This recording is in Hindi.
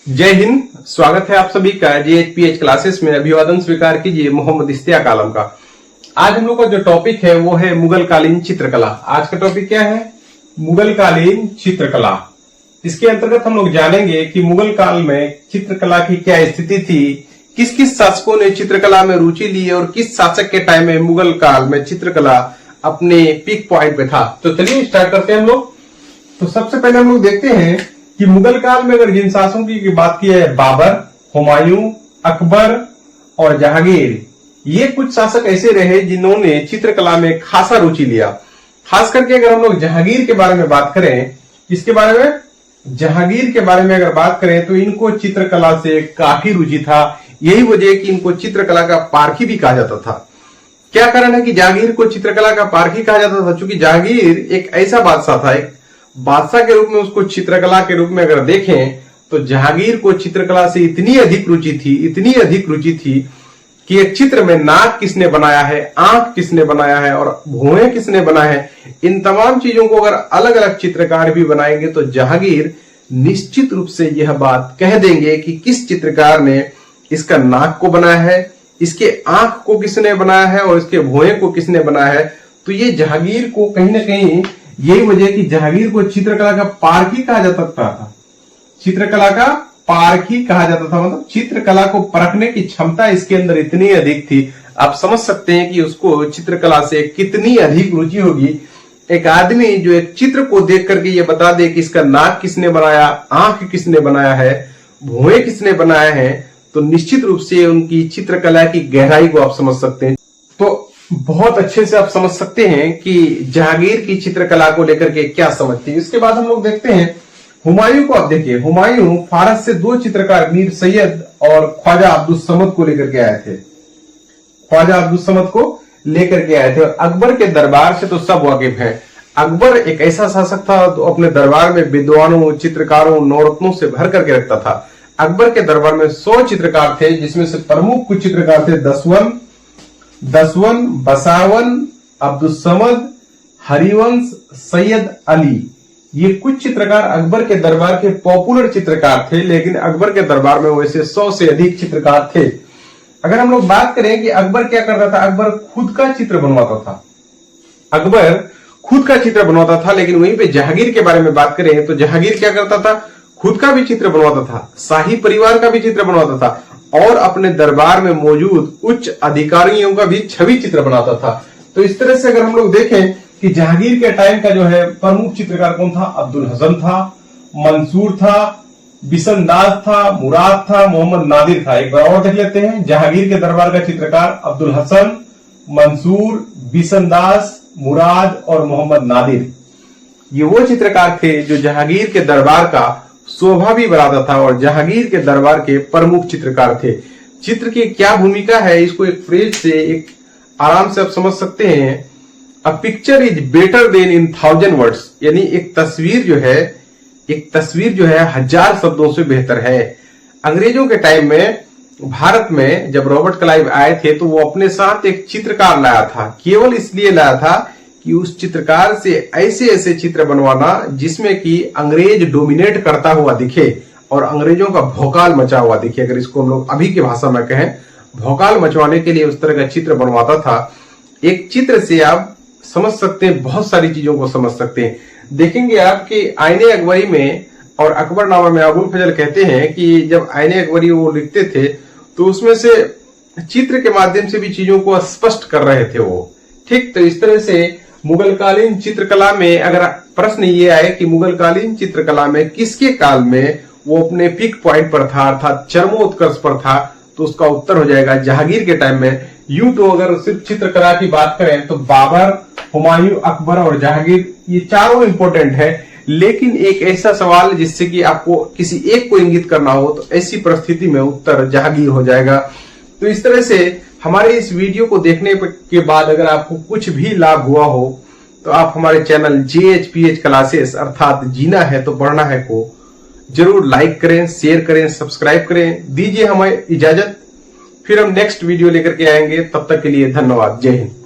जय हिंद। स्वागत है आप सभी का JHPH क्लासेस में। अभिवादन स्वीकार कीजिए मोहम्मद इश्तियाक आलम का। आज हम लोग का जो टॉपिक है वो है मुगल कालीन चित्रकला। आज का टॉपिक क्या है? मुगल कालीन चित्रकला। इसके अंतर्गत हम लोग जानेंगे कि मुगल काल में चित्रकला की क्या स्थिति थी, किस किस शासकों ने चित्रकला में रुचि ली और किस शासक के टाइम में मुगल काल में चित्रकला अपने पीक पॉइंट पे था। तो चलिए स्टार्ट करते हैं हम लोग। तो सबसे पहले हम लोग देखते हैं कि मुगल काल में अगर जिन शासकों की बात की है, बाबर, हुमायूं, अकबर और जहांगीर, ये कुछ शासक ऐसे रहे जिन्होंने चित्रकला में खासा रुचि लिया। खास करके अगर हम लोग जहांगीर के बारे में बात करें, इसके बारे में जहांगीर के बारे में अगर बात करें तो इनको चित्रकला से काफी रुचि था। यही वजह है कि इनको चित्रकला का पारखी भी कहा जाता था। क्या कारण है कि जहांगीर को चित्रकला का पारखी कहा जाता था? क्योंकि जहांगीर एक ऐसा बादशाह था, एक बादशाह के रूप में उसको चित्रकला के रूप में अगर देखें तो जहांगीर को चित्रकला से इतनी अधिक रुचि थी कि एक चित्र में नाक किसने बनाया है, आंख किसने बनाया है और भौहें किसने बनाए हैं, इन तमाम चीजों को अगर अलग अलग चित्रकार भी बनाएंगे तो जहांगीर निश्चित रूप से यह बात कह देंगे कि किस चित्रकार ने इसका नाक को बनाया है, इसके आंख को किसने बनाया है और इसके भौहें को किसने बनाया है। तो ये जहांगीर को कहीं ना कहीं यही वजह कि जहांगीर को चित्रकला का पारखी कहा जाता था। चित्रकला का पारखी कहा जाता था, मतलब चित्रकला को परखने की क्षमता इसके अंदर इतनी अधिक थी। आप समझ सकते हैं कि उसको चित्रकला से कितनी अधिक रुचि होगी। एक आदमी जो एक चित्र को देख करके ये बता दे कि इसका नाक किसने बनाया, आंख किसने बनाया है, भौहें किसने बनाया है, तो निश्चित रूप से उनकी चित्रकला की गहराई को आप समझ सकते हैं। तो बहुत अच्छे से आप समझ सकते हैं कि जहांगीर की चित्रकला को लेकर के क्या समझ थी। इसके बाद हम लोग देखते हैं हुमायूं को। आप देखिए, हुमायूं फारस से दो चित्रकार मीर सैयद और ख्वाजा अब्दुल समद को लेकर के आए थे। ख्वाजा अब्दुल समद को लेकर के आए थे। अकबर के दरबार से तो सब वाकिफ हैं। अकबर एक ऐसा शासक था तो अपने दरबार में विद्वानों, चित्रकारों, नवरत्नों से भर करके रखता था। अकबर के दरबार में 100 चित्रकार थे, जिसमें से प्रमुख कुछ चित्रकार थे दसवन, बसावन, अब्दुल समद, हरिवंश, सैयद अली। ये कुछ चित्रकार अकबर के दरबार के पॉपुलर चित्रकार थे, लेकिन अकबर के दरबार में वैसे 100 से अधिक चित्रकार थे। अगर हम लोग बात करें कि अकबर क्या करता था, अकबर खुद का चित्र बनवाता था। लेकिन वहीं पे जहांगीर के बारे में बात करें तो जहांगीर क्या करता था, खुद का भी चित्र बनवाता था, शाही परिवार का भी चित्र बनवाता था और अपने दरबार में मौजूद उच्च अधिकारियों का भी छवि चित्र बनाता था। तो इस तरह से अगर हम लोग देखें कि जहांगीर के टाइम का जो है प्रमुख चित्रकार कौन था, अब्दुल हसन था, मंसूर था, बिसनदास था, मुराद था, मोहम्मद नादिर था। एक बार और देख लेते हैं। जहांगीर के दरबार का चित्रकार अब्दुल हसन, मंसूर, बिसनदास, मुराद और मोहम्मद नादिर, ये वो चित्रकार थे जो जहांगीर के दरबार का शोभा भी बढ़ाता था और जहांगीर के दरबार के प्रमुख चित्रकार थे। चित्र की क्या भूमिका है, इसको एक फ्रेज से एक आराम से आप समझ सकते हैं। A picture is better then in 1000 words, यानी एक तस्वीर जो है 1000 शब्दों से बेहतर है। अंग्रेजों के टाइम में भारत में जब रॉबर्ट क्लाइव आए थे तो वो अपने साथ एक चित्रकार लाया था। केवल इसलिए लाया था कि उस चित्रकार से ऐसे चित्र बनवाना जिसमें कि अंग्रेज डोमिनेट करता हुआ दिखे और अंग्रेजों का भौकाल मचा हुआ दिखे। अगर इसको हम लोग अभी की भाषा में कहें, भौकाल मचवाने के लिए उस तरह का चित्र बनवाता था। एक चित्र से आप समझ सकते हैं, बहुत सारी चीजों को समझ सकते हैं। देखेंगे आप कि आईने अकबरी में और अकबरनामा में अबुल फजल कहते हैं कि जब आईने अकबरी वो लिखते थे तो उसमें से चित्र के माध्यम से भी चीजों को स्पष्ट कर रहे थे वो। ठीक, तो इस तरह से मुगलकालीन चित्रकला में अगर प्रश्न ये आए कि मुगलकालीन चित्रकला में किसके काल में वो अपने पीक पॉइंट पर था, अर्थात चरमोत्कर्ष पर था, तो उसका उत्तर हो जाएगा जहांगीर के टाइम में। यूं तो अगर सिर्फ चित्रकला की बात करें तो बाबर, हुमायूं, अकबर और जहांगीर, ये चारों इंपॉर्टेंट है। लेकिन एक ऐसा सवाल जिससे कि आपको किसी एक को इंगित करना हो तो ऐसी परिस्थिति में उत्तर जहांगीर हो जाएगा। तो इस तरह से हमारे इस वीडियो को देखने के बाद अगर आपको कुछ भी लाभ हुआ हो तो आप हमारे चैनल JHPH क्लासेस अर्थात जीना है तो पढ़ना है को जरूर लाइक करें, शेयर करें, सब्सक्राइब करें। दीजिए हमें इजाजत, फिर हम नेक्स्ट वीडियो लेकर के आएंगे। तब तक के लिए धन्यवाद। जय हिंद।